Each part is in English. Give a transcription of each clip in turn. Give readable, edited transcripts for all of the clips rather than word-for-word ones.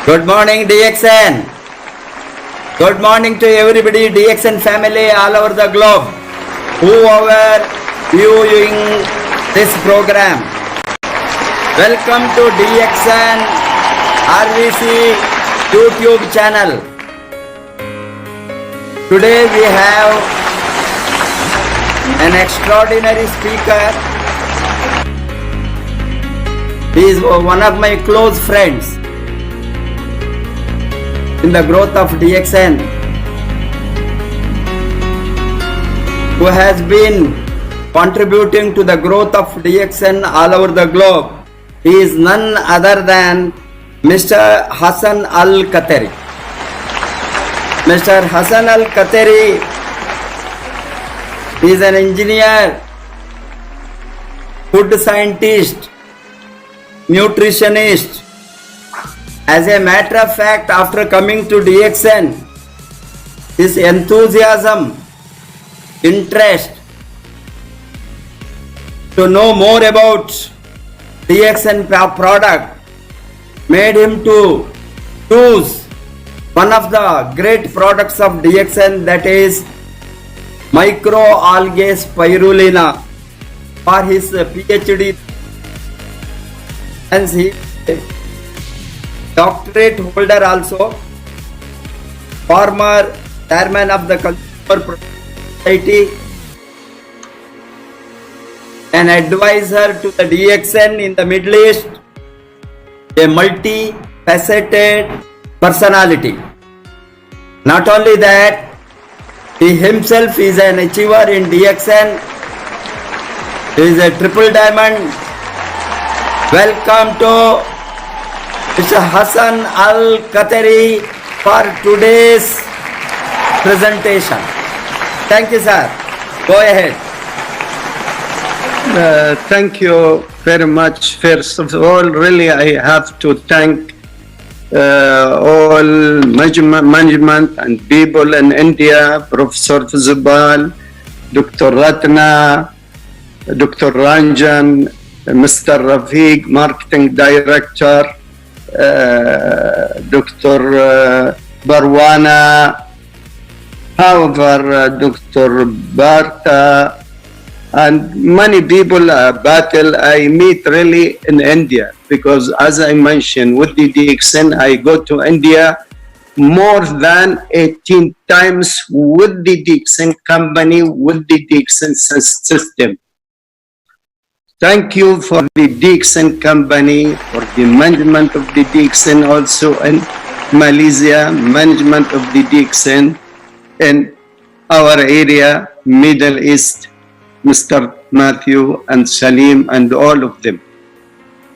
Good morning, DXN. Good morning to everybody, DXN family all over the globe. Whoever viewing this program, welcome to DXN RVC YouTube channel. Today we have an extraordinary speaker. He is one of my close friends in the growth of DXN, who has been contributing to the growth of DXN all over the globe. He is none other than Mr. Hassan Al Katheeri. Mr. Hassan Al Katheeri is an engineer, food scientist, nutritionist. As a matter of fact, after coming to DXN, his enthusiasm, interest to know more about DXN product made him to choose one of the great products of DXN, that is microalgae spirulina, for his PhD. And he doctorate holder also, former chairman of the Consumer Product Society, an advisor to the DXN in the Middle East, a multi-faceted personality. Not only that, he himself is an achiever in DXN. He is a triple diamond. Welcome to Mr. Hassan Al Katheeri for today's presentation. Thank you, sir. Go ahead. Thank you very much. First of all, really, I have to thank all management and people in India, Professor Zubal, Dr. Ratna, Dr. Ranjan, Mr. Rafiq, Marketing Director, Dr. Barwana, however, Dr. Barta, and many people battle I meet really in India, because as I mentioned with the DXN, I go to India more than 18 times with the DXN company, with the DXN system. Thank you for the DXN company, for the management of the DXN also in Malaysia, management of the DXN in our area, Middle East, Mr. Matthew and Salim and all of them.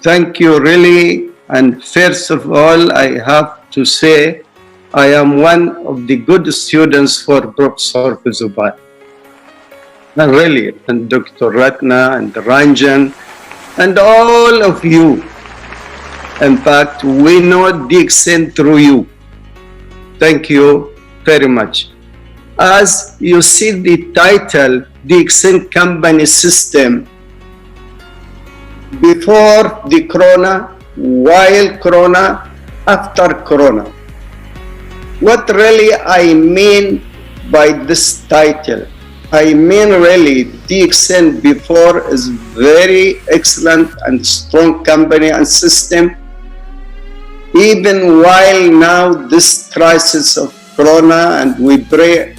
Thank you really. And first of all, I have to say, I am one of the good students for Professor Zubat. And really, and Dr. Ratna and Ranjan and all of you. In fact, we know DXN through you. Thank you very much. As you see the title, DXN Company System, before the Corona, while Corona, after Corona. What really I mean by this title? I mean really DXN before is very excellent and strong company and system. Even while now this crisis of Corona, and we pray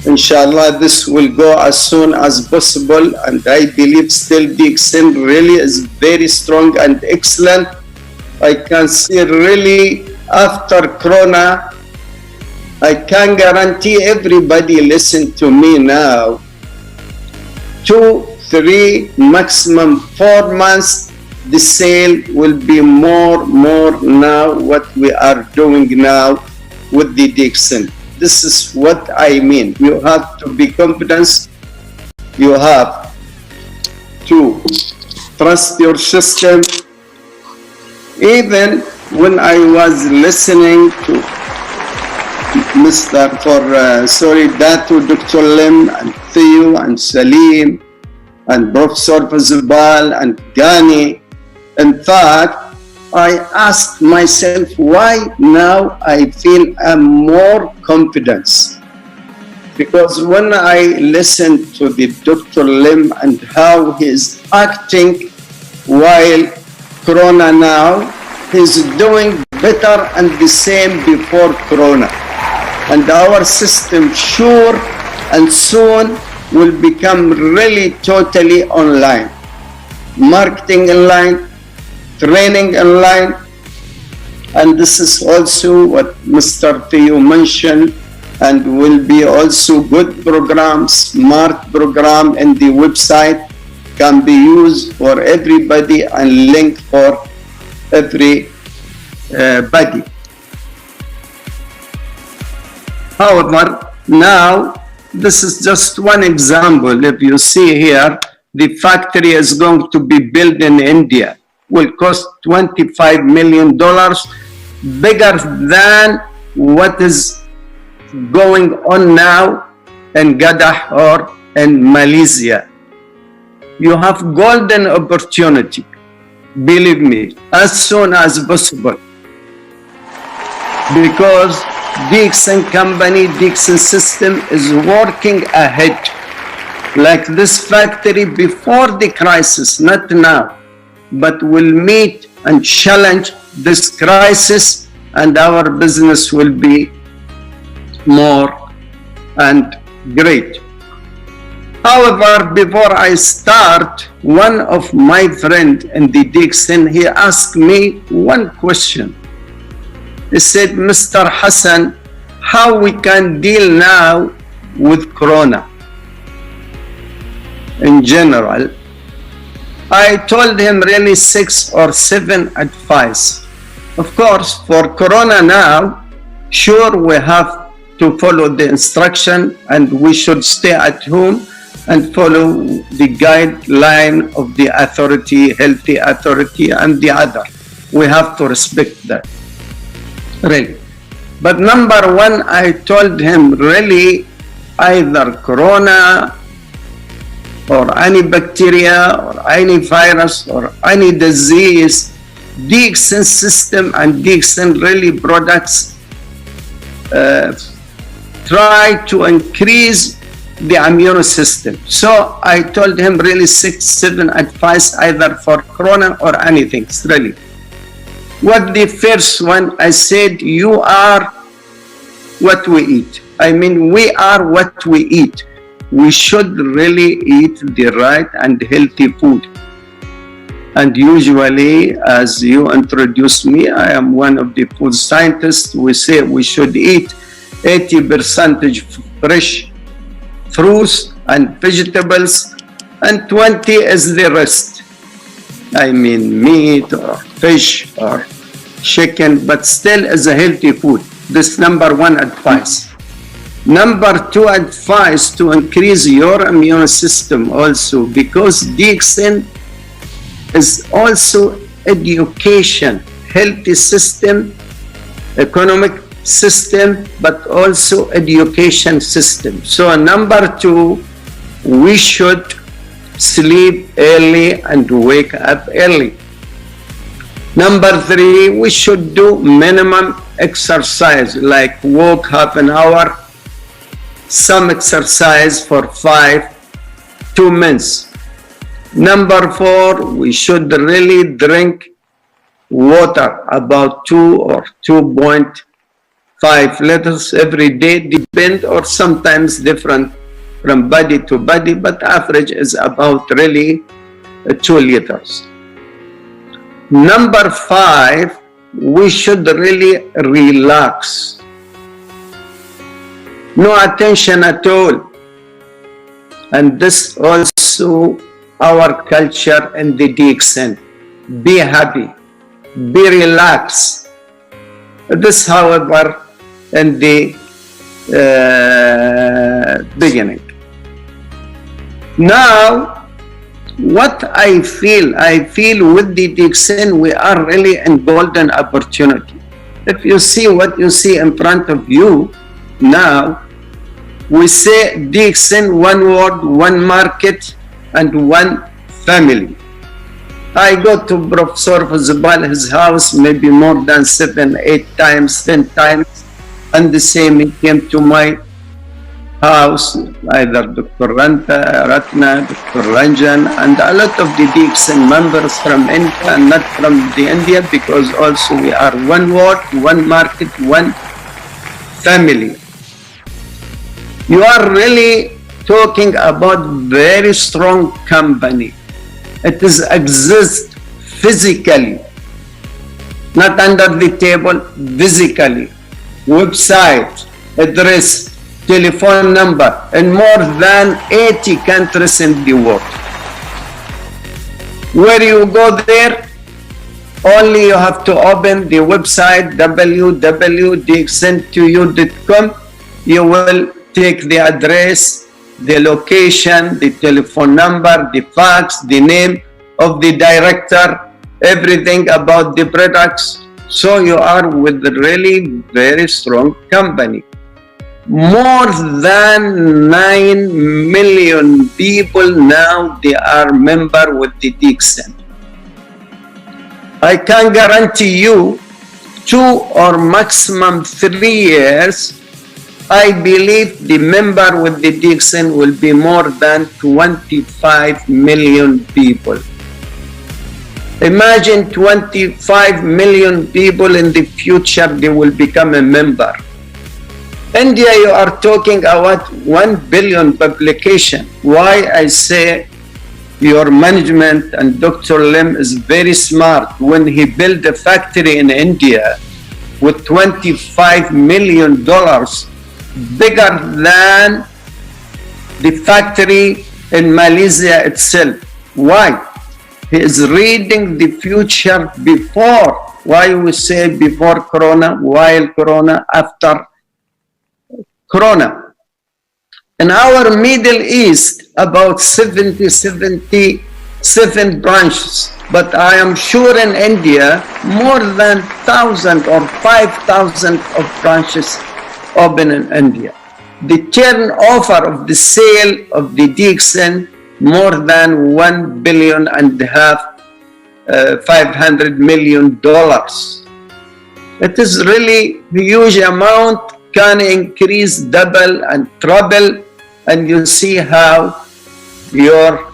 inshallah this will go as soon as possible, and I believe still DXN really is very strong and excellent. I can see really after Corona, I can guarantee everybody listen to me now, 2, 3, maximum 4 months, the sale will be more now what we are doing now with the DXN. This is what I mean. You have to be confident. You have to trust your system. Even when I was listening to Dr. Lim and Theo and Salim and Professor Zubal and Ghani, in fact, I ask myself why now I feel more confidence. Because when I listen to the Dr. Lim and how he's acting while Corona now, he's doing better and the same before Corona. And our system sure and soon will become really totally online. Marketing online, training online, and this is also what Mr. Theo mentioned, and will be also good program, smart program in the website, can be used for everybody and linked for everybody. However, now this is just one example. If you see here, the factory is going to be built in India, will cost $25 million, bigger than what is going on now in Gadah or in Malaysia. You have golden opportunity, believe me, as soon as possible, because Dixon company, Dixon system is working ahead. Like this factory before the crisis, not now, but will meet and challenge this crisis, and our business will be more and great. However, before I start, one of my friends in the Dixon, he asked me one question. He said, Mr. Hassan, how we can deal now with Corona in general? I told him really 6 or 7 advice. Of course, for Corona now, sure we have to follow the instruction and we should stay at home and follow the guideline of the authority, healthy authority, and the other. We have to respect that, really. But number one, I told him really either Corona or any bacteria or any virus or any disease, Dixon system and Dixon really products try to increase the immune system. So I told him really 6, 7 advice either for Corona or anything, really. What the first one, I said, you are what we eat. I mean, we are what we eat. We should really eat the right and healthy food. And usually, as you introduced me, I am one of the food scientists. We say we should eat 80% fresh fruits and vegetables, and 20 is the rest. I mean, meat or fish or chicken, but still is a healthy food. This number one advice. Number two advice, to increase your immune system also, because Dixon is also education, healthy system, economic system, but also education system. So number two, we should sleep early and wake up early. Number three, we should do minimum exercise, like walk half an hour, some exercise for 2 minutes. Number four, we should really drink water about 2 or 2.5 liters every day, depend or sometimes different from body to body, but average is about really 2 liters. Number five, we should really relax. No attention at all. And this also our culture in the Dixon. Be happy, be relaxed. This, however, in the beginning. Now, what I feel with the Dixon, we are really in golden opportunity. If you see what you see in front of you now, we say Dixon, one word, one market, and one family. I go to Professor Fazbal, his house, maybe more than 7, 8 times, 10 times. And the same, he came to my house, either Dr. Ratna, Dr. Ranjan, and a lot of the DXN members from India, and not from the India, because also we are one ward, one market, one family. You are really talking about very strong company. It is exist physically, not under the table, physically. Website, address, telephone number in more than 80 countries in the world. Where you go there, only you have to open the website www.dxn2u.com. You will take the address, the location, the telephone number, the fax, the name of the director, everything about the products. So you are with a really very strong company. More than 9 million people now, they are member with the DXN. I can guarantee you 2 or maximum 3 years, I believe the member with the DXN will be more than 25 million people. Imagine 25 million people in the future, they will become a member. India, you are talking about 1 billion publication. Why I say your management and Dr. Lim is very smart when he built a factory in India with $25 million, bigger than the factory in Malaysia itself. Why? He is reading the future before. Why we say before Corona, while Corona, after Corona. In our Middle East, about 77 branches, but I am sure in India, more than 1,000 or 5,000 of branches open in India. The turnover of the sale of the DXN, more than $1.5 billion, $500 million. It is really a huge amount, can increase double and treble, and you see how your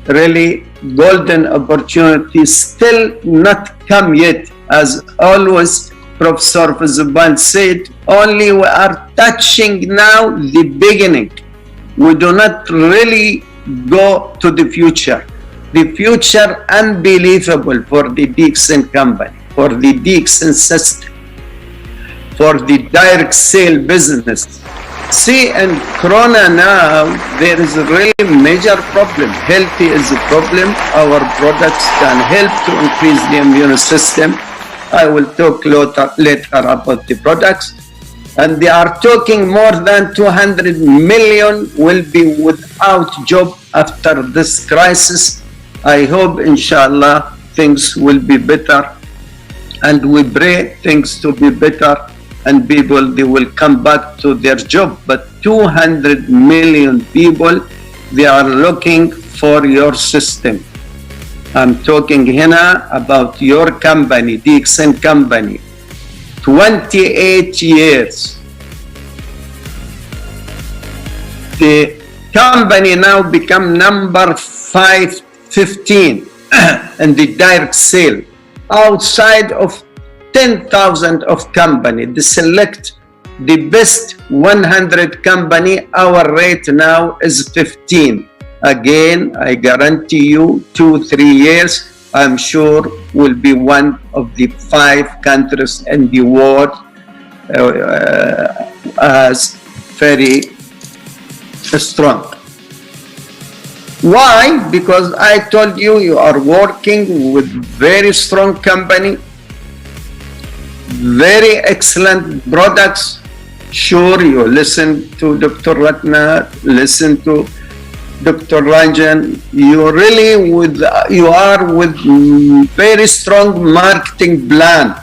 really golden opportunity still not come yet. As always, Professor Fazbal said, only we are touching now the beginning. We do not really go to the future. The future unbelievable for the DXN company, for the DXN system, for the direct sale business. See, in Corona now, there is a really major problem. Health is a problem. Our products can help to increase the immune system. I will talk later about the products. And they are talking more than 200 million will be without job after this crisis. I hope, inshallah, things will be better. And we pray things to be better, and people, they will come back to their job. But 200 million people, they are looking for your system. I'm talking here about your company, DXN company. 28 years. The company now become number 515 in the direct sale, outside of 10,000 of company. They select the best 100 company. Our rate now is 15. Again, I guarantee you 2-3 years, I'm sure will be one of the 5 countries in the world as very strong. Why? Because I told you, you are working with very strong company, very excellent products. Sure, you listen to Dr. Ratna, listen to Dr. Ranjan. You are with very strong marketing plan.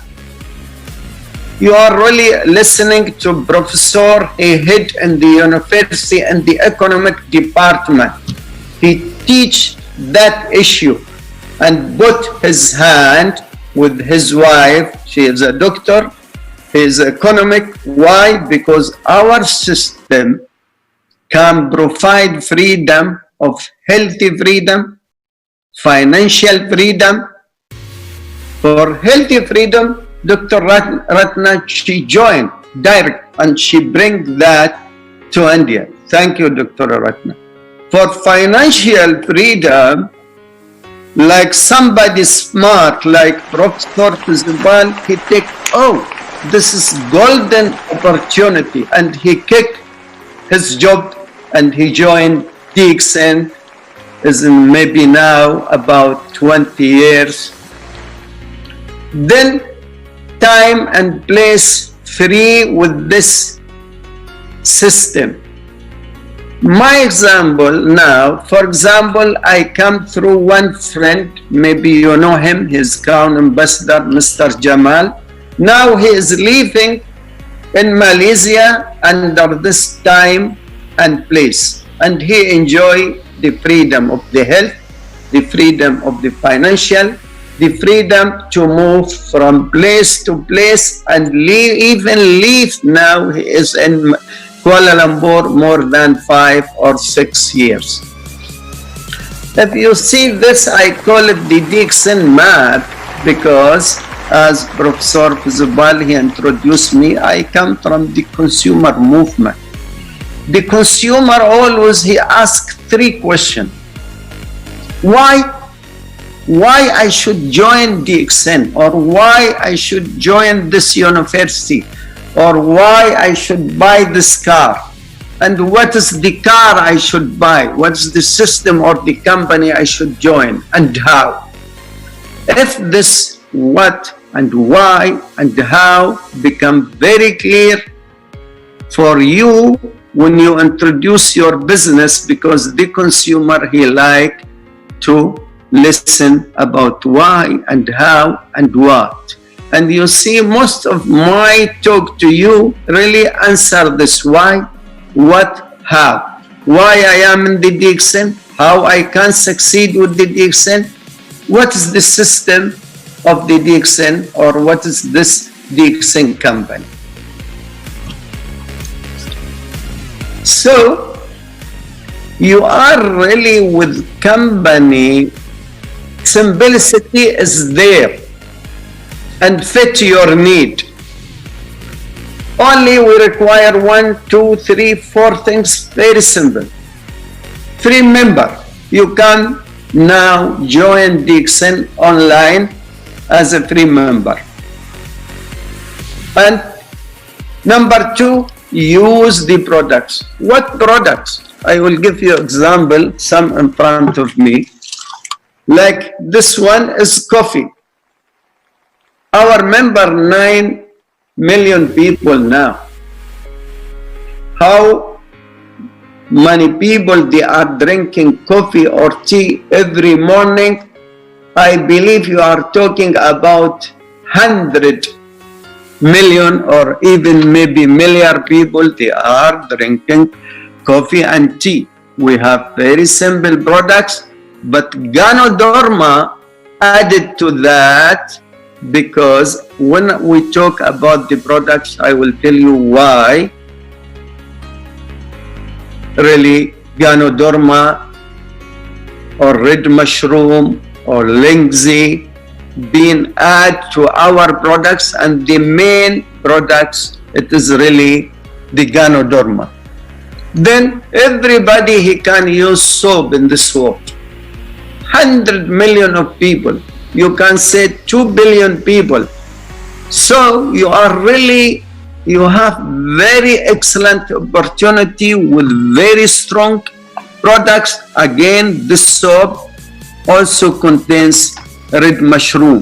You are really listening to Professor, a head in the university and the economic department. He teach that issue. and put his hand with his wife. She is a doctor. He is economic. Why? Because our system can provide freedom of healthy freedom, financial freedom. For healthy freedom, Dr. Ratna, she joined direct and she brings that to India. Thank you, Dr. Ratna. For financial freedom, like somebody smart, like Professor Fizbal, he take, this is golden opportunity, and he kicked his job and he joined DXN, is in maybe now about 20 years. Then time and place free with this system. My example now, for example, I come through one friend, maybe you know him, his Crown Ambassador, Mr. Jamal. Now he is living in Malaysia under this time and place, and he enjoy the freedom of the health, the freedom of the financial, the freedom to move from place to place and even live. Now he is in Kuala Lumpur more than 5 or 6 years. If you see this, I call it the Dixon map, because as Professor Fizbal, he introduced me, I come from the consumer movement. The consumer always, he asks 3 questions. Why I should join DXN, or why I should join this university, or why I should buy this car, and what is the car I should buy, what's the system or the company I should join, and how. If this what and why and how become very clear for you when you introduce your business, because the consumer, he like to listen about why and how and what. And you see, most of my talk to you really answer this why, what, how. Why I am in the DXN, how I can succeed with the DXN, what is the system of the DXN, or what is this DXN company. So, you are really with company, simplicity is there and fit your need. Only we require 1, 2, 3, 4 things, very simple. Free member, you can now join DXN online as a free member. And number 2, use the products. What products? I will give you example, some in front of me. Like this one is coffee. Our member 9 million people now. How many people they are drinking coffee or tea every morning? I believe you are talking about 100 million or even maybe million people, they are drinking coffee and tea. We have very simple products, but Ganoderma added to that, because when we talk about the products, I will tell you why really Ganoderma or red mushroom or linksy being added to our products, and the main products, it is really the Ganoderma. Then everybody, he can use soap in this world. 100 million of people, you can say 2 billion people. So you are really, you have very excellent opportunity with very strong products. Again, this soap also contains red mushroom.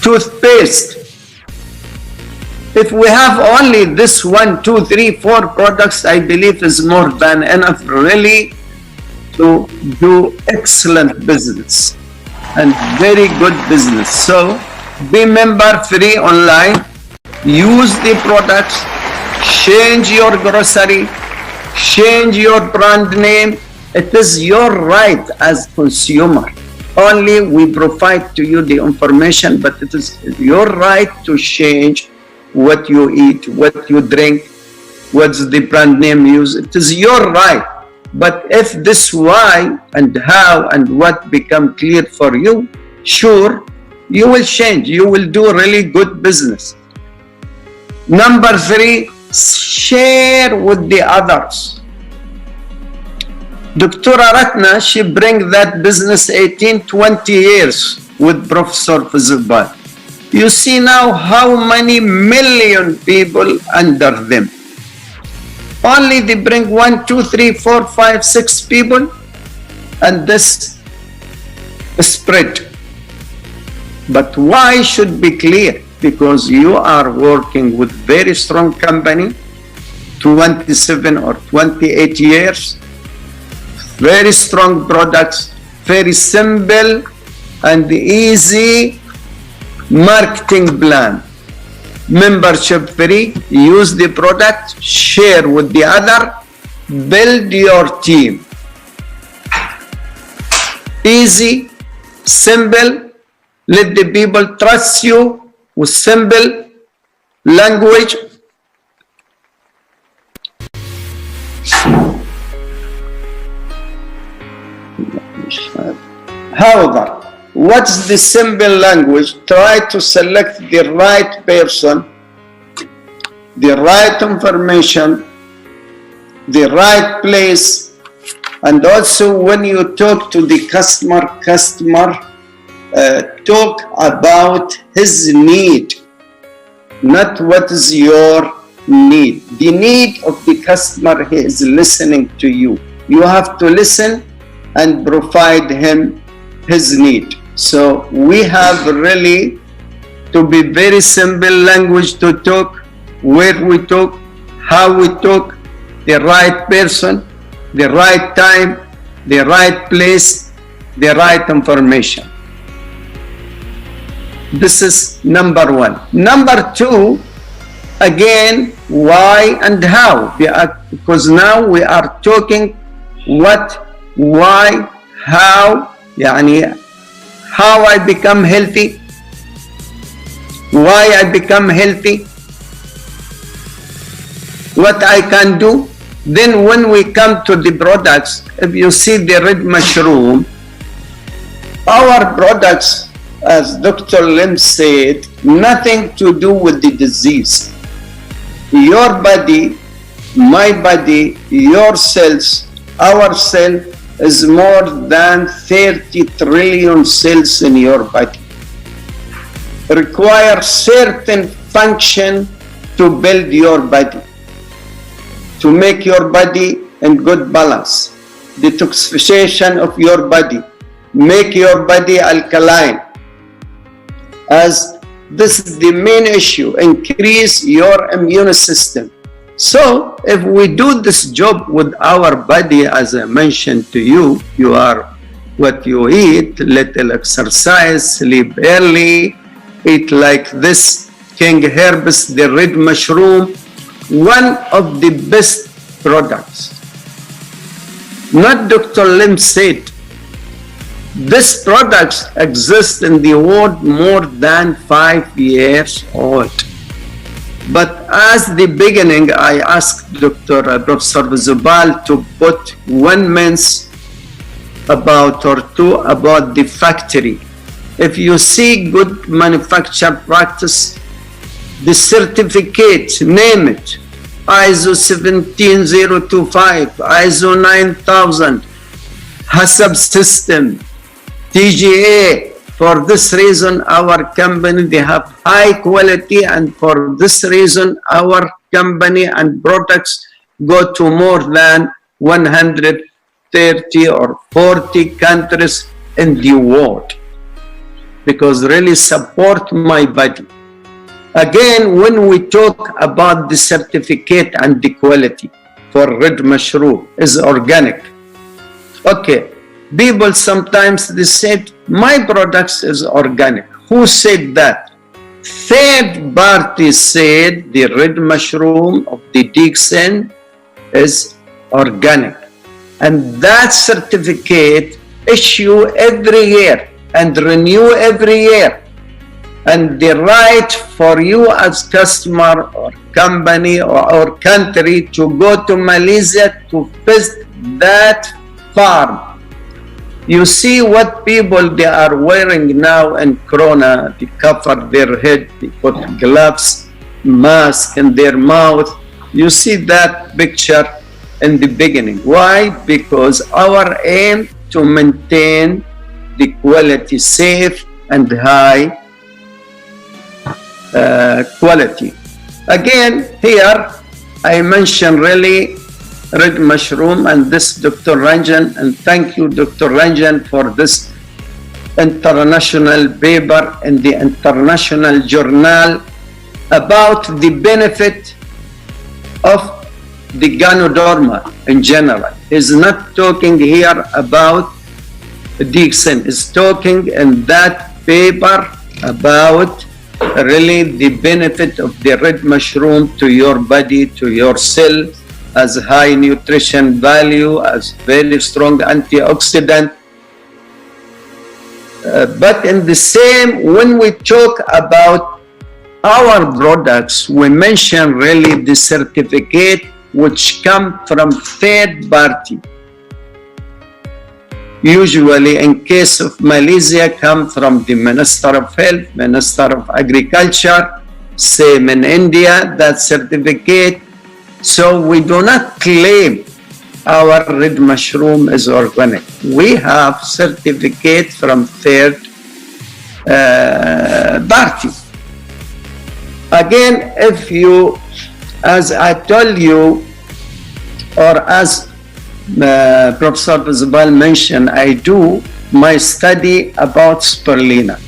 Toothpaste. If we have only this 1, 2, 3, 4 products, I believe is more than enough really to do excellent business and very good business. So be member free online, use the products, change your grocery, change your brand name, It is your right as consumer. Only we provide to you the information, but it is your right to change what you eat, what you drink, what's the brand name used. It is your right. But if this why and how and what become clear for you, sure, you will change. You will do really good business. Number 3, share with the others. Dr. Ratna, she bring that business 18, 20 years with Professor Fazubal. You see now how many million people under them. Only they bring 1, 2, 3, 4, 5, 6 people, and this spread. But why should be clear? Because you are working with very strong company, 27 or 28 years, very strong products, very simple and easy marketing plan. Membership free, use the product, share with the other, build your team. Easy, simple, let the people trust you with simple language. However, what's the simple language? Try to select the right person, the right information, the right place, and also when you talk to the customer, talk about his need, not what is your need. The need of the customer, he is listening to you. You have to listen and provide him his need. So we have really to be very simple language to talk, where we talk, how we talk, the right person, the right time, the right place, the right information. This is number 1. Number 2, again, why and how? Because now we are talking what, why, how, how I become healthy, why I become healthy, what I can do. Then when we come to the products, if you see the red mushroom, our products, as Dr. Lim said, nothing to do with the disease. Your body, my body, your cells, our cell is more than 30 trillion cells in your body. Require certain function to build your body, to make your body in good balance, detoxification of your body, make your body alkaline. As this is the main issue, increase your immune system. So if we do this job with our body, as I mentioned to you, you are what you eat, little exercise, sleep early, eat like this, king herbs, the red mushroom, one of the best products. Not Dr. Lim said, these products exist in the world more than 5 years old. But as the beginning, I asked Professor Zubal to put 1 month about or 2 about the factory. If you see good manufacture practice, the certificate, name it, ISO 17025, ISO 9000, HACCP system, TGA. For this reason, our company, they have high quality, and for this reason, our company and products go to more than 130 or 40 countries in the world, because really support my body. Again, when we talk about the certificate and the quality for red mushroom is organic. Okay. People sometimes they said, my products is organic. Who said that? Third party said the red mushroom of the Dixon is organic. And that certificate issue every year and renew every year. And the right for you as customer or company or country to go to Malaysia to visit that farm. You see what people they are wearing now in Corona. They cover their head, they put gloves, mask in their mouth. You see that picture in the beginning. Why? Because our aim to maintain the quality safe and high quality. Again, here I mentioned really red mushroom and this Dr. Ranjan, and thank you Dr. Ranjan for this international paper in the international journal about the benefit of the Ganoderma in general. He's not talking here about Dixon, he's talking in that paper about really the benefit of the red mushroom to your body, to your cell, as high nutrition value, as very strong antioxidant. But in the same, when we talk about our products, we mention really the certificate which come from third party. Usually in case of Malaysia come from the Minister of Health, Minister of Agriculture, same in India, that certificate. So we do not claim our red mushroom is organic. We have certificate from third party. Again, if you, as I told you, or as Professor Zubal mentioned, I do my study about spirulina.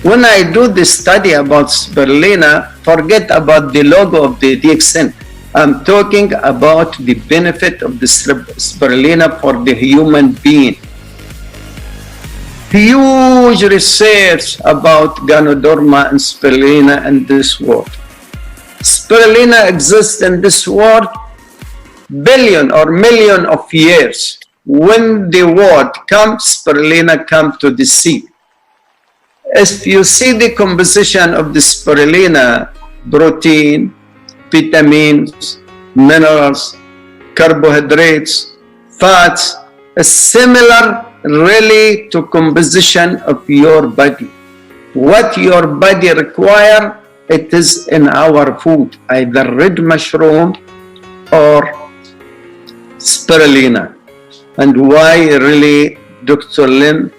When I do the study about spirulina, forget about the logo of the DXN. I'm talking about the benefit of the spirulina for the human being. Huge research about Ganoderma and spirulina in this world. Spirulina exists in this world billion or million of years. When the word comes, spirulina comes to the sea. If you see the composition of the spirulina, protein, vitamins, minerals, carbohydrates, fats, is similar really to composition of your body. What your body requires, it is in our food, either red mushroom or spirulina. And why really Dr. Lim,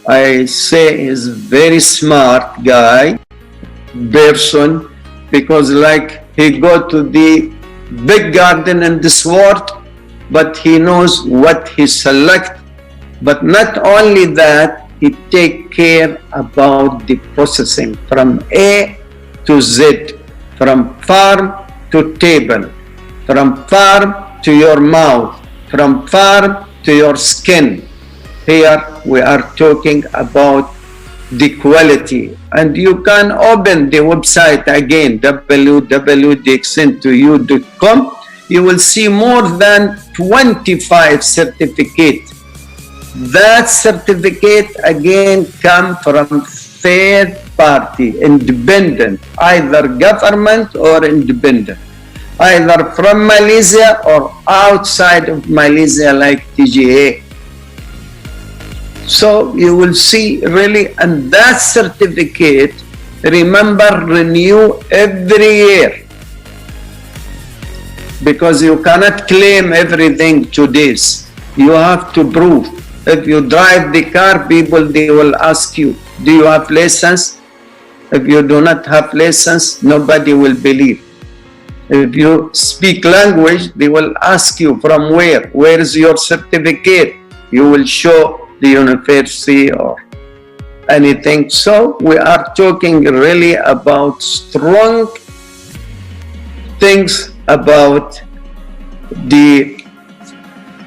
I say, is very smart guy, person, because like he go to the big garden in this world, but he knows what he select. But not only that, he take care about the processing from A to Z, from farm to table, from farm to your mouth, from farm to your skin. Here we are talking about the quality, and you can open the website again, www.dxn2u.com. You will see more than 25 certificates. That certificate again come from third party, independent, either government or independent, either from Malaysia or outside of Malaysia like TGA. So you will see really, and that certificate, remember, renew every year, because you cannot claim everything today. You have to prove. If you drive the car, people, they will ask you, do you have license? If you do not have license, nobody will believe. If you speak language, they will ask you from where? Where is your certificate? You will show the university or anything. So we are talking really about strong things about the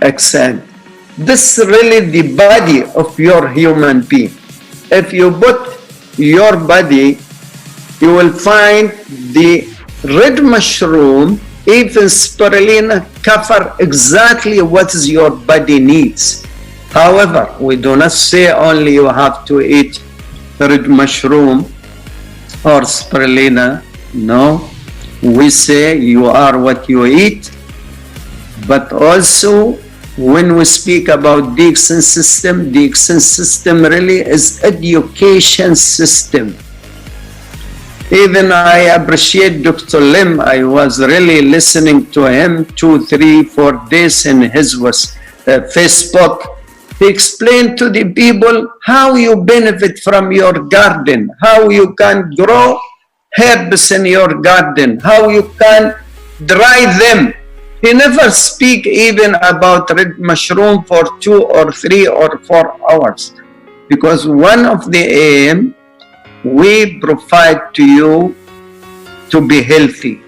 accent. This is really the body of your human being. If you put your body, you will find the red mushroom even spirulina cover exactly what is your body needs. However, we do not say only you have to eat red mushroom or spirulina. No, we say you are what you eat, but also when we speak about the DXN system really is education system. Even I appreciate Dr. Lim. I was really listening to him 2, 3, 4 days in his Facebook. He explained to the people how you benefit from your garden, how you can grow herbs in your garden, how you can dry them. He never speak even about red mushroom for 2 or 3 or 4 hours, because one of the aim we provide to you to be healthy,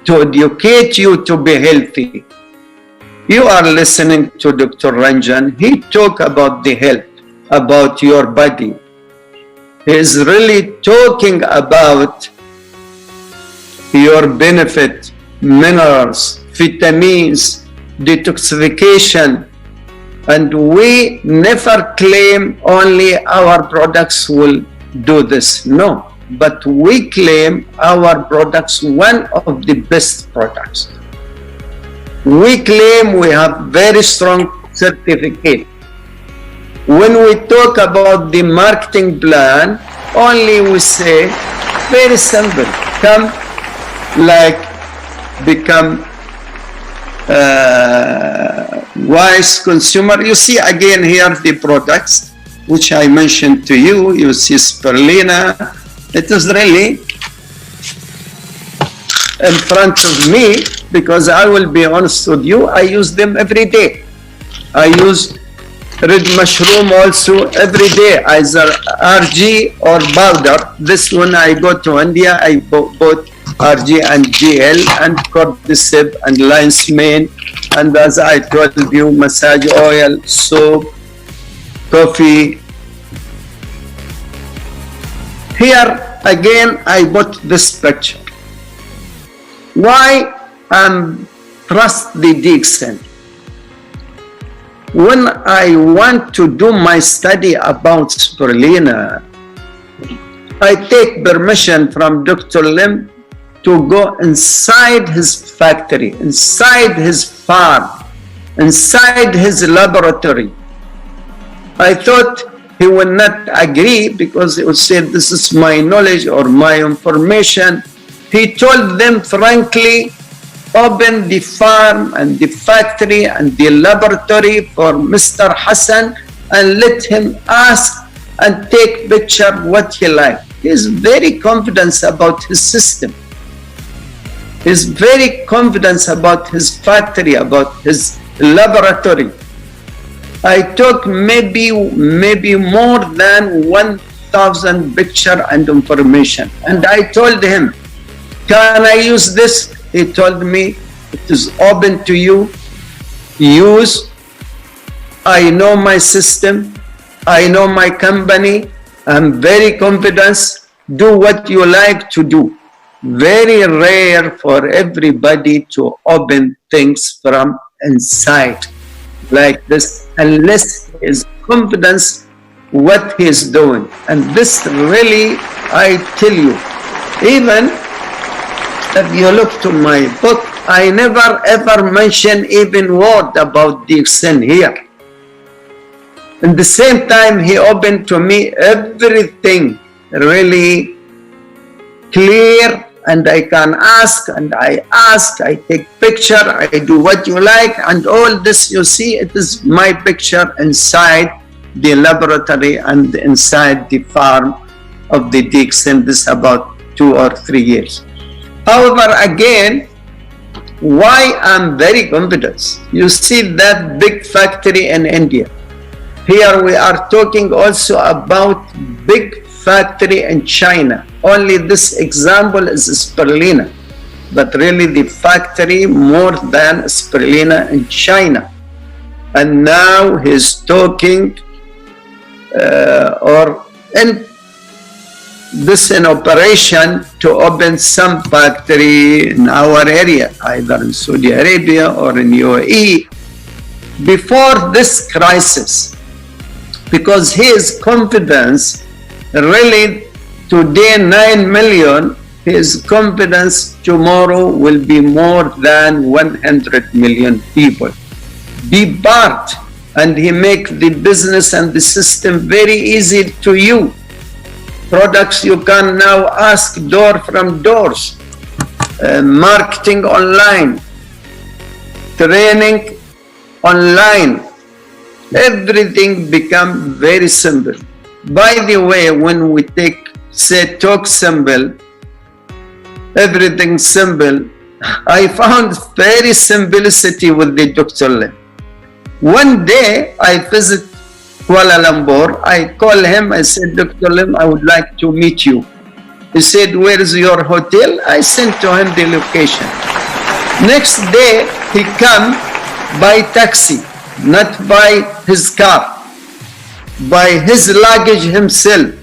to educate you to be healthy. You are listening to Dr. Ranjan. He talk about the health, about your body. He is really talking about your benefit, minerals, vitamins, detoxification. And we never claim only our products will do this. No, but we claim our products one of the best products. We claim we have very strong certificate. When we talk about the marketing plan, only we say very simple, become wise consumer. You see again here the products which I mentioned to you. You see spirulina. It is really in front of me, because I will be honest with you, I use them every day. I use red mushroom also every day, either RG or powder. This one I go to India, I bought RG and GL and cordyceps and lion's mane, and as I told you, massage oil, soap, coffee. Here again I bought this picture. Why trust the DXN? When I want to do my study about spirulina, I take permission from Dr. Lim to go inside his factory, inside his farm, inside his laboratory. I thought he would not agree, because he would say this is my knowledge or my information. He told them frankly, open the farm and the factory and the laboratory for Mr. Hassan and let him ask and take picture what he like. He is very confident about his system. He is very confident about his factory, about his laboratory. I took maybe more than 1,000 picture and information, and I told him, can I use this? He told me, it is open to you. Use. I know my system. I know my company. I'm very confident. Do what you like to do. Very rare for everybody to open things from inside like this, unless he is confident what he is doing. And this really, I tell you, even if you look to my book, I never ever mention even word about DXN here. At the same time, he opened to me everything really clear, and I can ask, and I ask, I take picture, I do what you like, and all this you see, it is my picture inside the laboratory and inside the farm of the DXN. This about 2 or 3 years. However, again, why I'm very confident? You see that big factory in India. Here we are talking also about big factory in China. Only this example is spirulina, but really the factory more than spirulina in China. And now he's talking this in operation to open some factory in our area, either in Saudi Arabia or in UAE, before this crisis, because his confidence really today 9 million, his confidence tomorrow will be more than 100 million people. Be part, and he make the business and the system very easy to you. Products you can now ask door from doors, marketing online, training online, everything become very simple. By the way, when we say talk simple, everything simple, I found very simplicity with the Dr. Lim. One day I visit Kuala Lumpur, I call him, I said, Dr. Lim, I would like to meet you. He said, where is your hotel? I sent to him the location. Next day, he come by taxi, not by his car, by his luggage himself.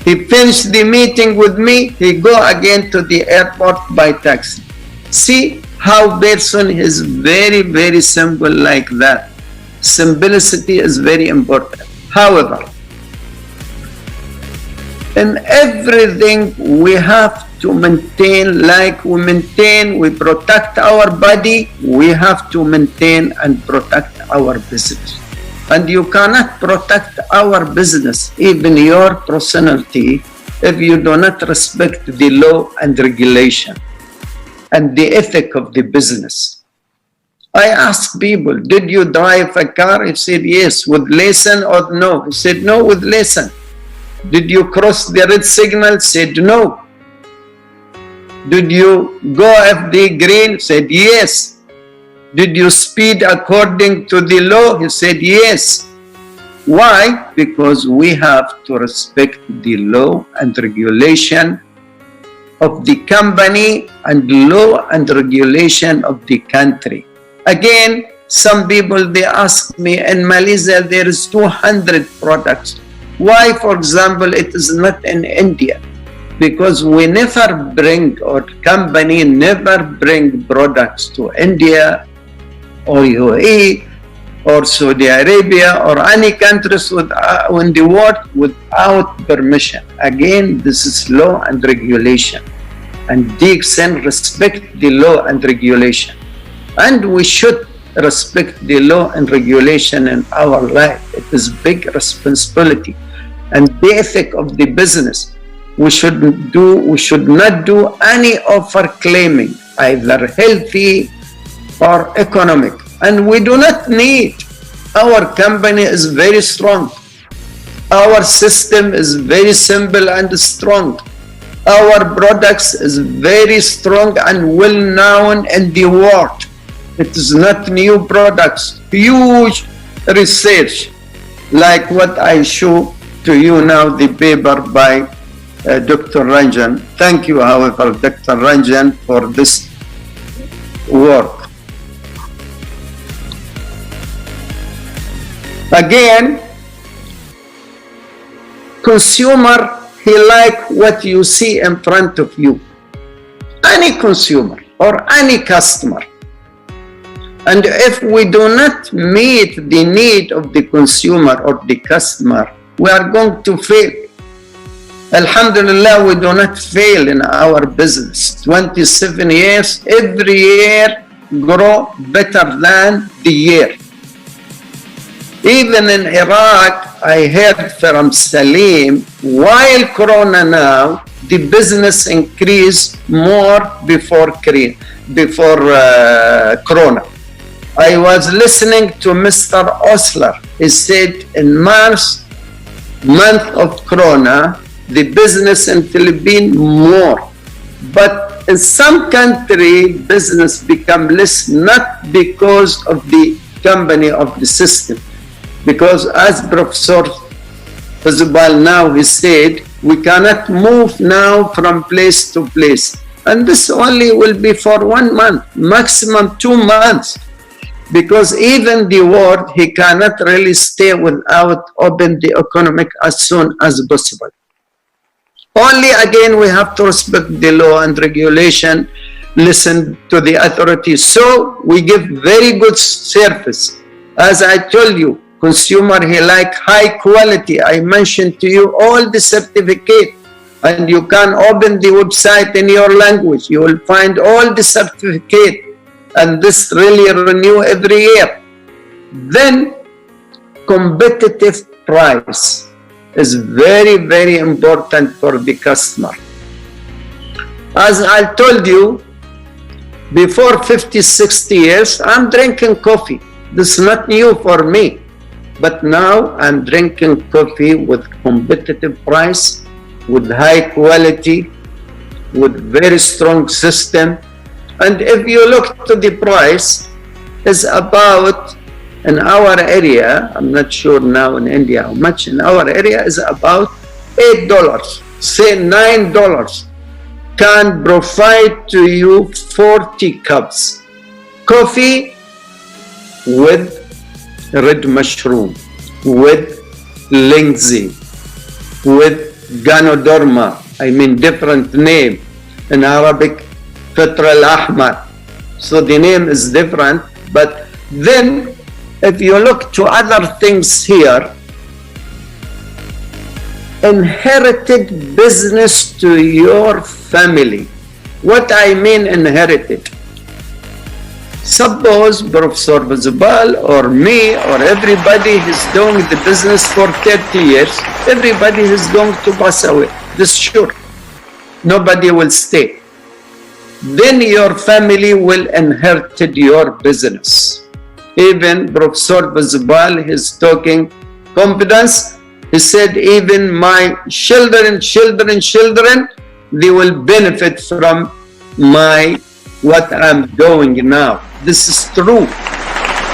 He finished the meeting with me, he go again to the airport by taxi. See how person is very, very simple like that. Simplicity is very important. However, in everything we have to maintain, like we protect our body, we have to maintain and protect our business. And you cannot protect our business, even your personality, if you do not respect the law and regulation and the ethic of the business. I asked people, did you drive a car? He said, yes. With license or no? He said, no, with license. Did you cross the red signal? Said, no. Did you go off the green? Said, yes. Did you speed according to the law? He said, yes. Why? Because we have to respect the law and regulation of the company and law and regulation of the country. Again, some people, they ask me, in Malaysia there is 200 products. Why, for example, it is not in India? Because we never bring, or company never bring products to India or UAE or Saudi Arabia or any countries in the world without permission. Again, this is law and regulation. And DXN respect the law and regulation. And we should respect the law and regulation in our life. It is big responsibility. And the ethic of the business, we should not do any offer claiming, either healthy or economic. And we do not need. Our company is very strong. Our system is very simple and strong. Our products is very strong and well known in the world. It is not new products, huge research, like what I show to you now, the paper by Dr. Ranjan. Thank you, however, Dr. Ranjan, for this work. Again, consumer, he like what you see in front of you. Any consumer or any customer. And if we do not meet the need of the consumer or the customer, we are going to fail. Alhamdulillah, we do not fail in our business. 27 years, every year grow better than the year. Even in Iraq, I heard from Salim, while Corona now, the business increased more before Corona. I was listening to Mr. Osler. He said in March, month of Corona, the business in Philippines more. But in some country, business become less, not because of the company of the system. Because as Professor Fazubal now, he said, we cannot move now from place to place. And this only will be for 1 month, maximum 2 months. Because even the world, he cannot really stay without open the economic as soon as possible. Only again, we have to respect the law and regulation, listen to the authorities. So we give very good service. As I told you, consumer, he like high quality. I mentioned to you all the certificate, and you can open the website in your language. You will find all the certificate, and this really renew every year. Then competitive price is very, very important for the customer. As I told you, before 50, 60 years, I'm drinking coffee. This is not new for me. But now I'm drinking coffee with competitive price, with high quality, with very strong system. And if you look to the price, is about in our area, I'm not sure now in India how much, in our area is about $8, say $9, can provide to you 40 cups coffee with red mushroom, with lindsay, with ganoderma, I mean different name, in Arabic Fitr al-Ahmar, so the name is different. But then if you look to other things here, inherited business to your family. What I mean inherited? Suppose Professor Vizbal or me or everybody is doing the business for 30 years, everybody is going to pass away. This is sure. Nobody will stay. Then your family will inherit your business. Even Professor Vizbal is talking confidence. He said, even my children, they will benefit from what I'm doing now. This is true.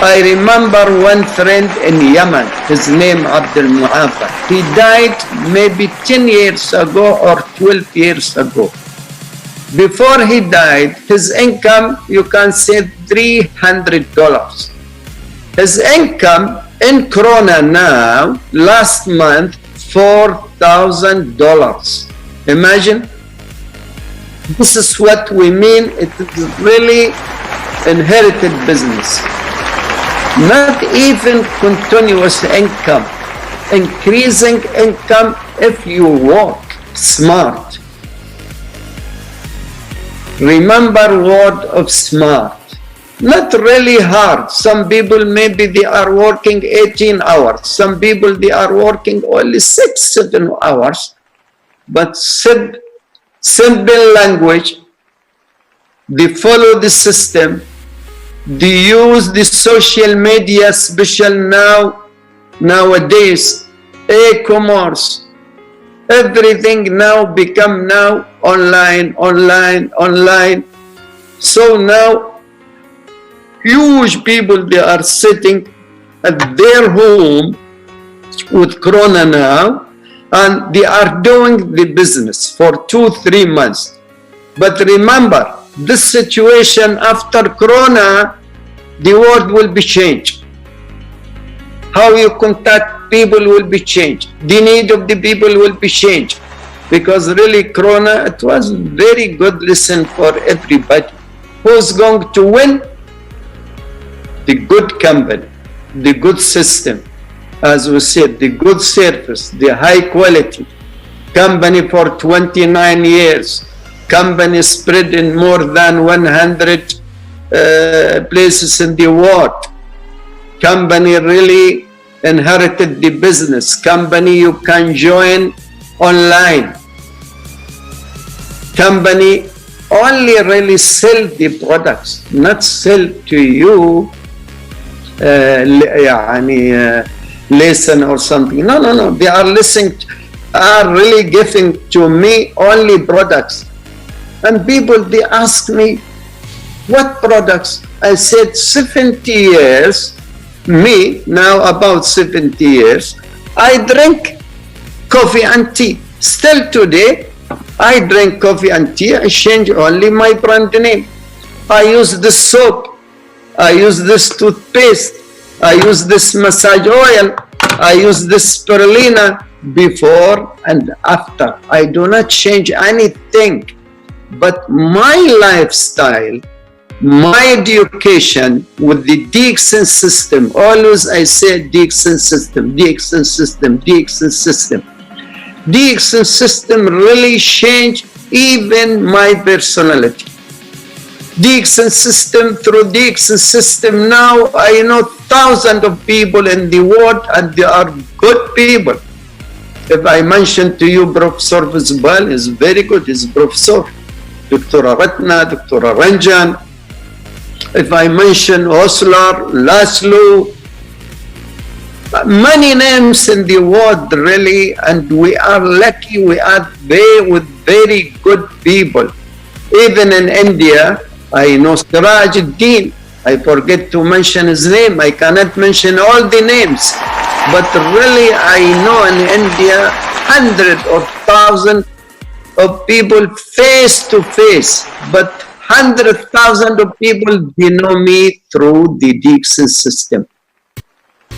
I remember one friend in Yemen, his name Abdul Mu'afa. He died maybe 10 years ago or 12 years ago. Before he died, his income, you can say $300. His income in Corona now, last month, $4,000. Imagine. This is what we mean. It is really inherited business. Not even continuous income. Increasing income if you work smart. Remember word of smart. Not really hard. Some people maybe they are working 18 hours. Some people they are working only 6-7 hours. But simple language, they follow the system, they use the social media, special nowadays, e-commerce. Everything now become online. So now huge people, they are sitting at their home with Corona now, and they are doing the business for 2-3 months. But remember, this situation after Corona, the world will be changed. How you contact people will be changed. The need of the people will be changed. Because really Corona, it was very good lesson for everybody. Who's going to win? The good company, the good system, as we said, the good service, the high quality. Company for 29 years. Company spread in more than 100 places in the world. Company really inherited the business. Company you can join online. Company only really sell the products, not sell to you lesson or something. No. They are are really giving to me only products. And people, they ask me, what products? I said 70 years, me now about 70 years, I drink coffee and tea. Still today, I drink coffee and tea. I change only my brand name. I use this soap. I use this toothpaste. I use this massage oil. I use this spirulina. before and after. I do not change anything, but my lifestyle, my education with the Dixon system. Always I say Dixon system, Dixon system, Dixon system. Dixon system really changed even my personality. Dixon system, through Dixon system, now I know thousands of people in the world, and they are good people. If I mention to you Professor Vizbal is very good, he's professor. Dr. Ratna, Dr. Ranjan. If I mention Osler, Laszlo, many names in the world really, and we are lucky, we are there with very good people. Even in India, I know Siraj Uddin. I forget to mention his name. I cannot mention all the names. But really, I know in India, hundreds or thousands of people face to face. But 100,000 of people, they know me through the Dixon system.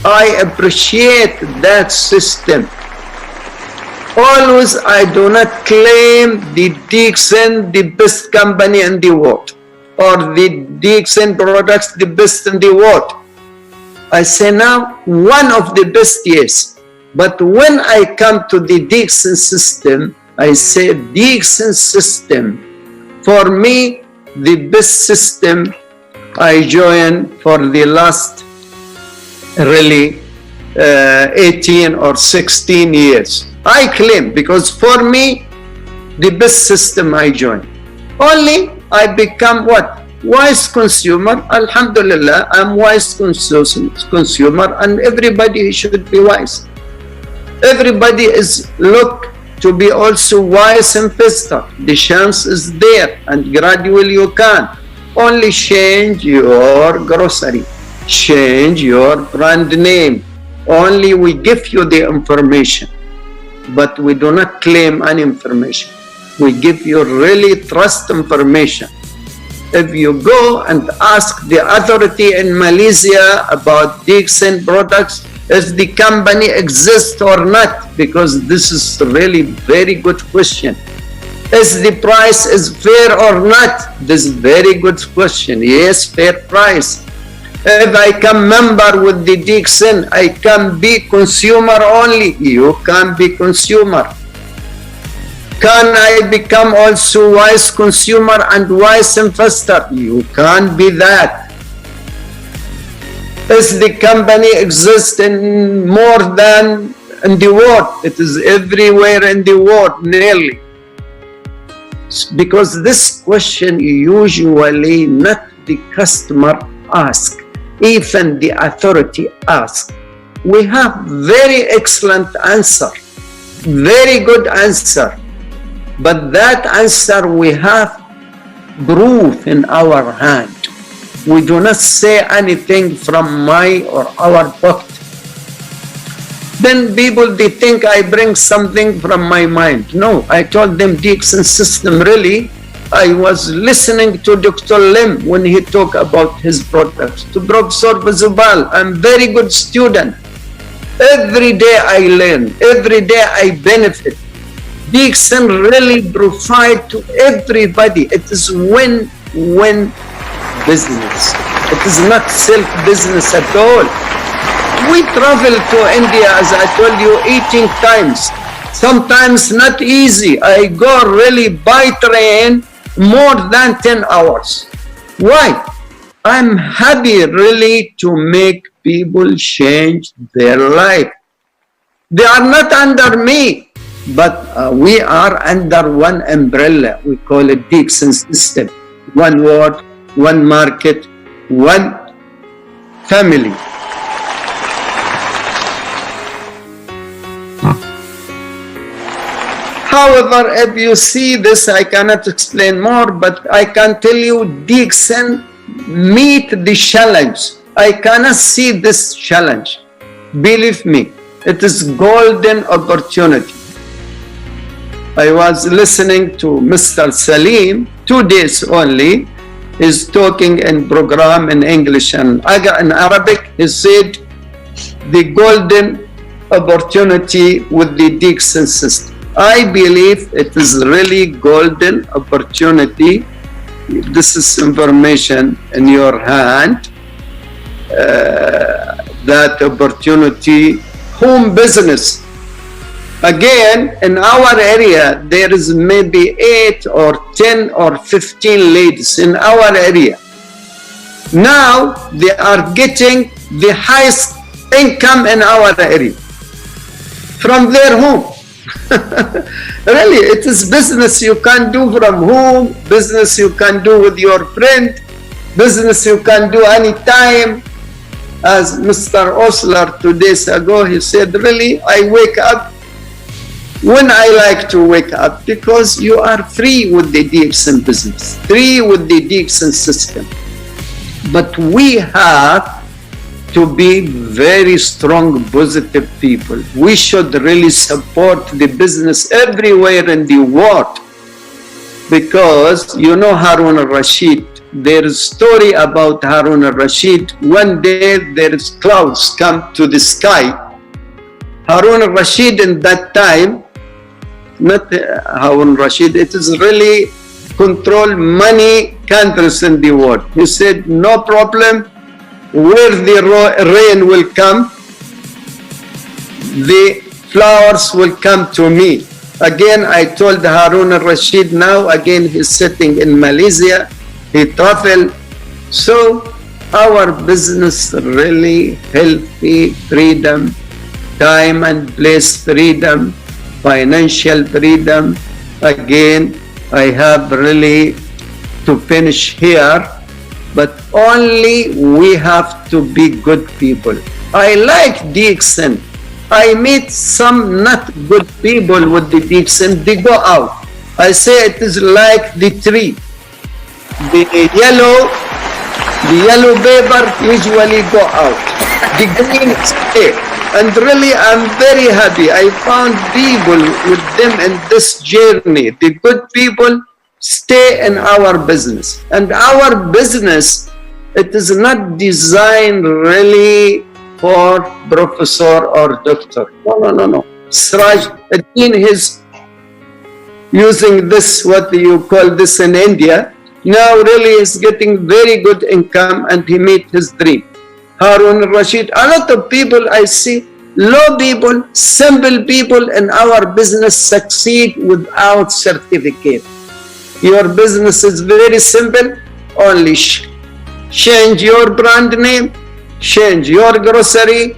I appreciate that system. Always, I do not claim the Dixon, the best company in the world, or the Dixon products, the best in the world. I say now, one of the best, yes. But when I come to the Dixon system, I say Dixon system, for me, the best system I joined for the last really 18 or 16 years. I claim, because for me, the best system I joined. Only I become what? Wise consumer. Alhamdulillah, I'm wise consumer, and everybody should be wise. Everybody is look to be also wise investor. The chance is there, and gradually you can. Only change your grocery, change your brand name. Only we give you the information, but we do not claim any information. We give you really trust information. If you go and ask the authority in Malaysia about Dixon products, does the company exist or not? Because this is really very good question. Is the price is fair or not? This is very good question. Yes, fair price. If I come member with the Dixon, I can be consumer only. You can be consumer. Can I become also wise consumer and wise investor? You can be that. Does the company exist in more than in the world? It is everywhere in the world, nearly. Because this question usually not the customer ask, even the authority ask. We have very excellent answer, very good answer. But that answer we have proof in our hand. We do not say anything from my or our pocket. Then people, they think I bring something from my mind. No, I told them Dixon system really. I was listening to Dr. Lim when he talked about his products. To Professor Bazubal, I'm very good student. Every day I learn, every day I benefit. Dixon really provide to everybody. It is win-win business. It is not self-business at all. We travel to India, as I told you, 18 times. Sometimes not easy. I go really by train more than 10 hours. Why? I'm happy really to make people change their life. They are not under me. But we are under one umbrella. We call it Dixon system. One word, one market, one family. However, if you see this, I cannot explain more, but I can tell you Dixon meet the challenge. I cannot see this challenge. Believe me, it is golden opportunity. I was listening to Mr. Salim, 2 days only. He's talking in program in English and in Arabic. He said the golden opportunity with the Dixon system. I believe it is really golden opportunity. This is information in your hand. That opportunity, home business. Again, in our area, there is maybe 8 or 10 or 15 ladies in our area. Now they are getting the highest income in our area from their home. Really, it is business you can do from home, business you can do with your friend, business you can do anytime. As Mr. Osler 2 days ago, he said, really, I wake up when I like to wake up, because you are free with the DXN business, free with the DXN system. But we have to be very strong, positive people. We should really support the business everywhere in the world, because you know Harun al-Rashid. There is a story about Harun al-Rashid. One day there is clouds come to the sky. Harun al-Rashid in that time, not Harun al-Rashid, it is really control many countries in the world. He said, no problem, where the rain will come, the flowers will come to me. Again, I told Harun al-Rashid, now again he's sitting in Malaysia, he traveled. So our business really healthy, freedom, time and place freedom, financial freedom. Again, I have really to finish here, but only we have to be good people. I like DXN. I meet some not good people with the DXN, they go out. I say it is like the tree. The yellow paper usually go out. The green stay. And really, I'm very happy. I found people with them in this journey. The good people stay in our business. And our business, it is not designed really for professor or doctor. No. Siraj Adin is using this, what you call this in India. Now really is getting very good income and he meet his dream. Harun al-Rashid, a lot of people I see, low people, simple people in our business succeed without certificate. Your business is very simple, only change your brand name, change your grocery,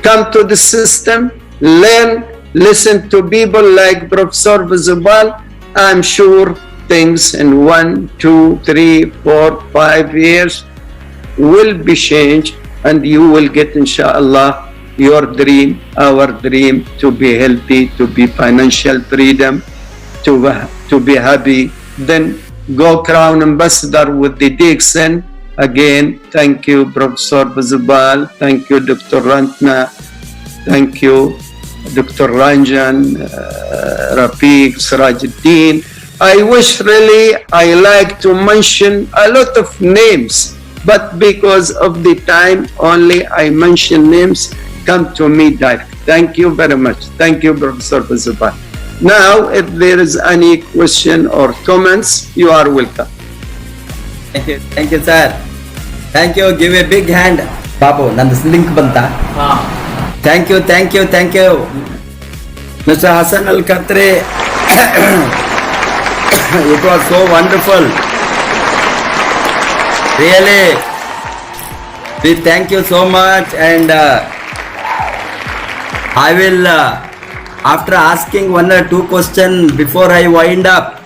come to the system, learn, listen to people like Professor Vizubal. I'm sure things in 1, 2, 3, 4, 5 years will be changed, and you will get, inshallah, your dream, our dream, to be healthy, to be financial freedom, to be happy. Then go crown ambassador with the DXN. Again, thank you, Professor Vizubal. Thank you, Dr. Rantna. Thank you, Dr. Ranjan, Rafiq, Sirajuddin. I wish really I like to mention a lot of names, but because of the time only I mention names come to me direct. Thank you very much. Thank you, Professor Vizubal. Now, if there is any question or comments, you are welcome. Thank you, sir. Thank you. Give a big hand. Babu, nandu link banta. Thank you. Mr. Hassan Al Katheeri. It was so wonderful. Really, we thank you so much, and I will, after asking 1 or 2 questions before I wind up,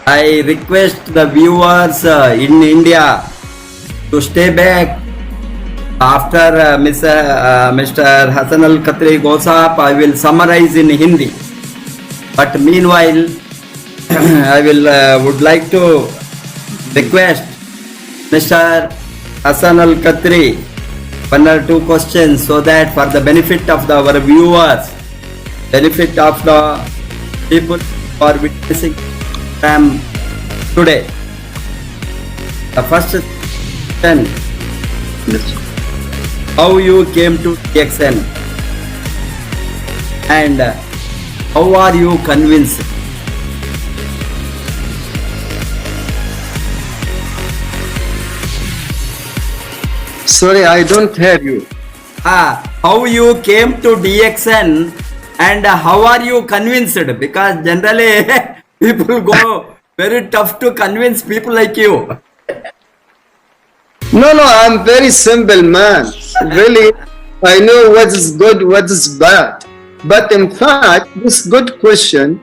I request the viewers in India to stay back. After Mr. Hassan Al Katheeri goes up, I will summarize in Hindi. But meanwhile, I would like to request Mr. Hassan Al Katheeri 1 or 2 questions, so that for the benefit of our viewers, benefit of the people who are witnessing them today. The first question, how you came to DXN? And how are you convinced? Sorry, I don't hear you. How you came to DXN and how are you convinced? Because generally people go very tough to convince people like you. No, I'm very simple man. Really, I know what is good, what is bad. But in fact, this good question,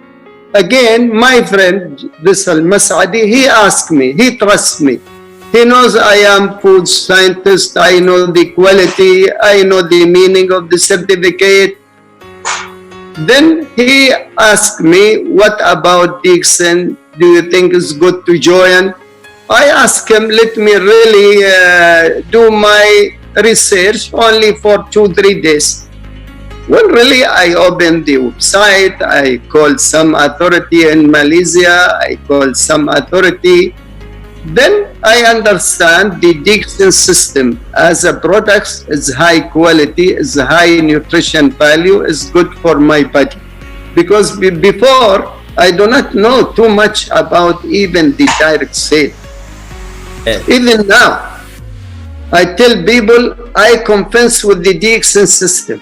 again, my friend, this Al-Mas'adi, he asked me, he trusts me. He knows I am food scientist, I know the quality, I know the meaning of the certificate. Then he asked me, what about Dixon? Do you think it's good to join? I asked him, let me really do my research only for 2-3 days. Well, really, I opened the website, I called some authority in Malaysia, I called some authority. Then I understand the Dixon system as a product is high quality, is high nutrition value, is good for my body. Because before, I do not know too much about even the direct sale. Even now, I tell people I convince with the Dixon system.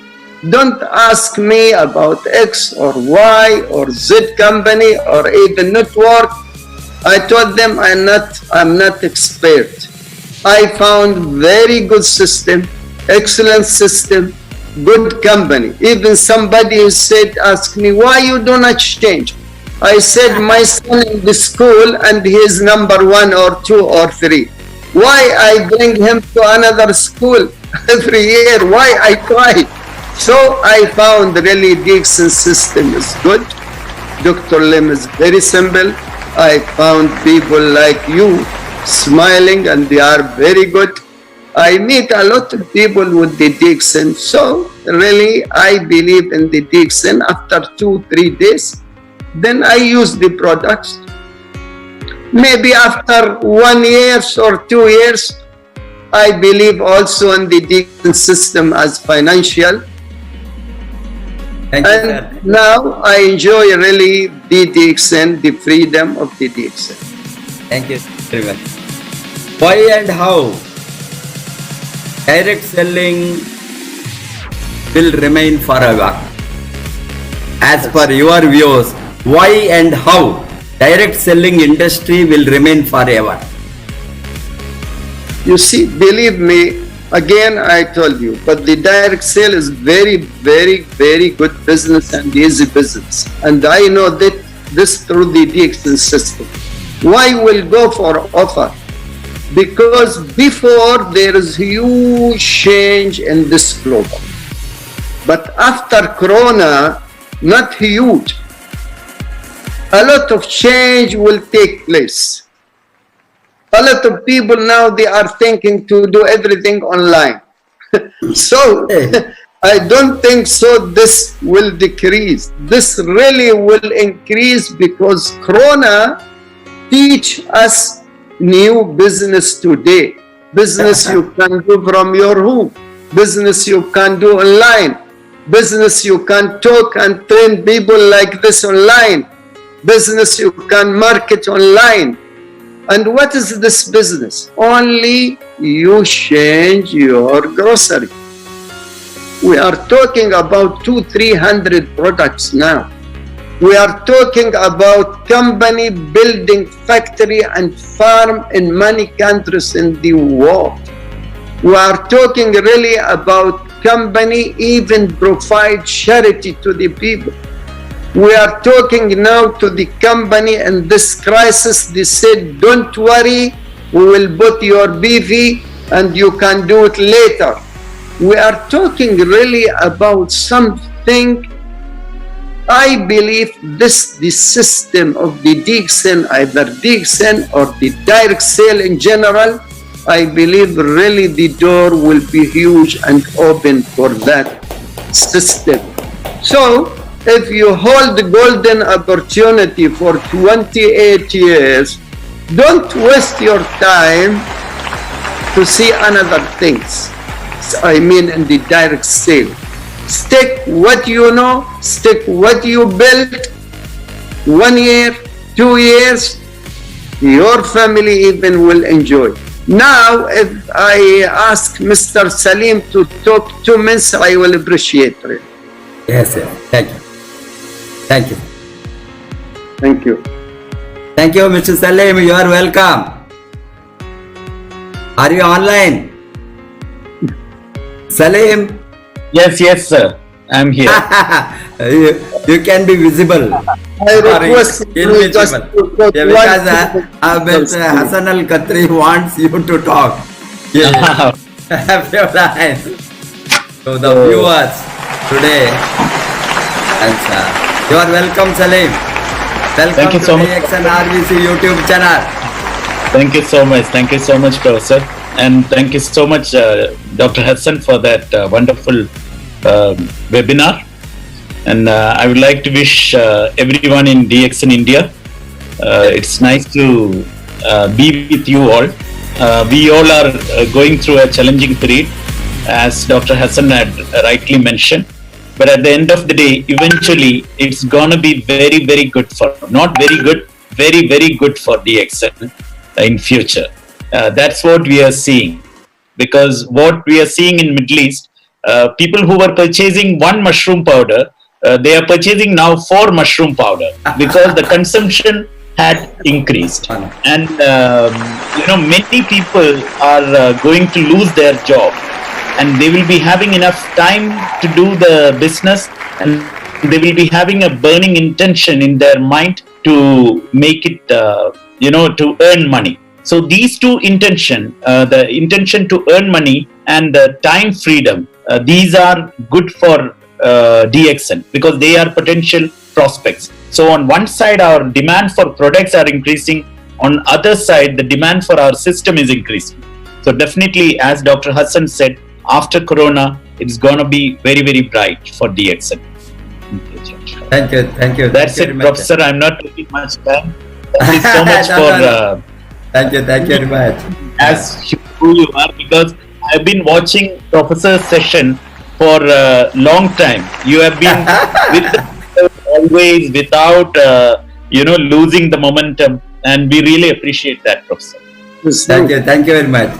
Don't ask me about X or Y or Z company or even network. I told them I'm not expert. I found very good system, excellent system, good company. Even somebody said, ask me, why you do not change? I said, my son in the school and he is number 1 or 2 or 3. Why I bring him to another school every year? Why I try? So I found really Dixon system is good. Dr. Lim is very simple. I found people like you smiling and they are very good. I meet a lot of people with the Dixon. So really I believe in the Dixon. After 2-3 days, then I use the products. Maybe after 1 year or 2 years, I believe also in the Dixon system as financial. Thank you, And sir. now I enjoy really the Dixon, the freedom of the Dixon. Thank you very much. Why and how direct selling will remain forever? As per your views, why and how direct selling industry will remain forever? You see, believe me, again I told you, but the direct sale is very, very, very good business and easy business. And I know that this through the Dixon system. Why will go for offer? Because before there is huge change in this global. But after Corona, not huge. A lot of change will take place. A lot of people now, they are thinking to do everything online. So I don't think so this will decrease. This really will increase because Corona teach us new business today. Business you can do from your home. Business you can do online. Business you can talk and train people like this online. Business you can market online. And what is this business? Only you change your grocery. We are talking about 200-300 products now. We are talking about company building factory and farm in many countries in the world. We are talking really about company even provide charity to the people. We are talking now to the company in this crisis. They said, don't worry, we will put your BV and you can do it later. We are talking really about something. I believe the system of the Dixon, either Dixon or the direct sale in general, I believe really the door will be huge and open for that system. So, if you hold the golden opportunity for 28 years, don't waste your time to see another things. I mean in the direct sale. Stick what you know, stick what you built. 1 year, 2 years, your family even will enjoy. Now, if I ask Mr. Salim to talk 2 minutes, I will appreciate it. Yes, sir. Thank you. Thank you. Thank you. Thank you, Mr. Salim. You are welcome. Are you online? Salim? Yes, yes, sir. I'm here. you can be visible. I request you just Invisible. to talk Yeah, because Hassan Al Katheeri wants you to talk. Yeah. Have your line. So the viewers today. And, you are welcome, Salim. Welcome Thank you to so much. DXN RVC YouTube channel. Thank you so much. Thank you so much, Professor. And thank you so much, Dr. Hassan, for that wonderful webinar. And I would like to wish everyone in DXN India. It's nice to be with you all. We all are going through a challenging period, as Dr. Hassan had rightly mentioned. But at the end of the day, eventually, it's going to be very, very good for, not very good, very, very good for DXN in future. That's what we are seeing. Because what we are seeing in Middle East, people who were purchasing 1 mushroom powder, they are purchasing now 4 mushroom powder because the consumption had increased. And, many people are going to lose their job. And they will be having enough time to do the business, and they will be having a burning intention in their mind to make it, to earn money. So these two intention, the intention to earn money and the time freedom, these are good for DXN because they are potential prospects. So on one side, our demand for products are increasing. On other side, the demand for our system is increasing. So definitely, as Dr. Hassan said, after Corona, it's going to be very, very bright for DXN. Thank you. Thank you. That's Thank it, you Professor. I'm not taking much time. Thank you so much for Thank you very much. as who you are, because I've been watching Professor's session for a long time. You have been with us always without, losing the momentum, and we really appreciate that, Professor. Thank you very much.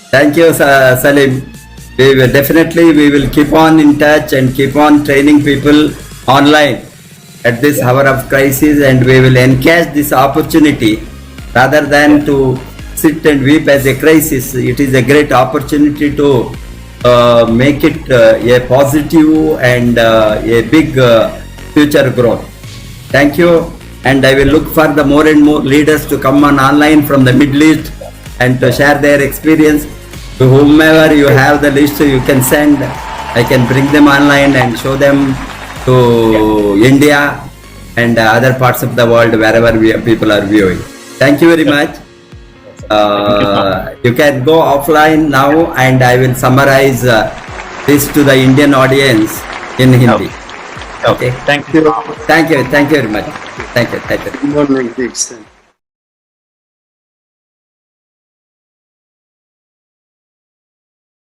Thank you, Salim. We will keep on in touch and keep on training people online at this hour of crisis, and we will encash this opportunity rather than to sit and weep as a crisis. It is a great opportunity to make it a positive and a big future growth. Thank you, and I will look for the more and more leaders to come on online from the Middle East and to share their experience. To whomever you have the list, you can send. I can bring them online and show them to India and other parts of the world wherever people are viewing. Thank you very much. You can go offline now, and I will summarize this to the Indian audience in Hindi. Okay. Thank you. Thank you very much. Thank you. Good morning, DXN.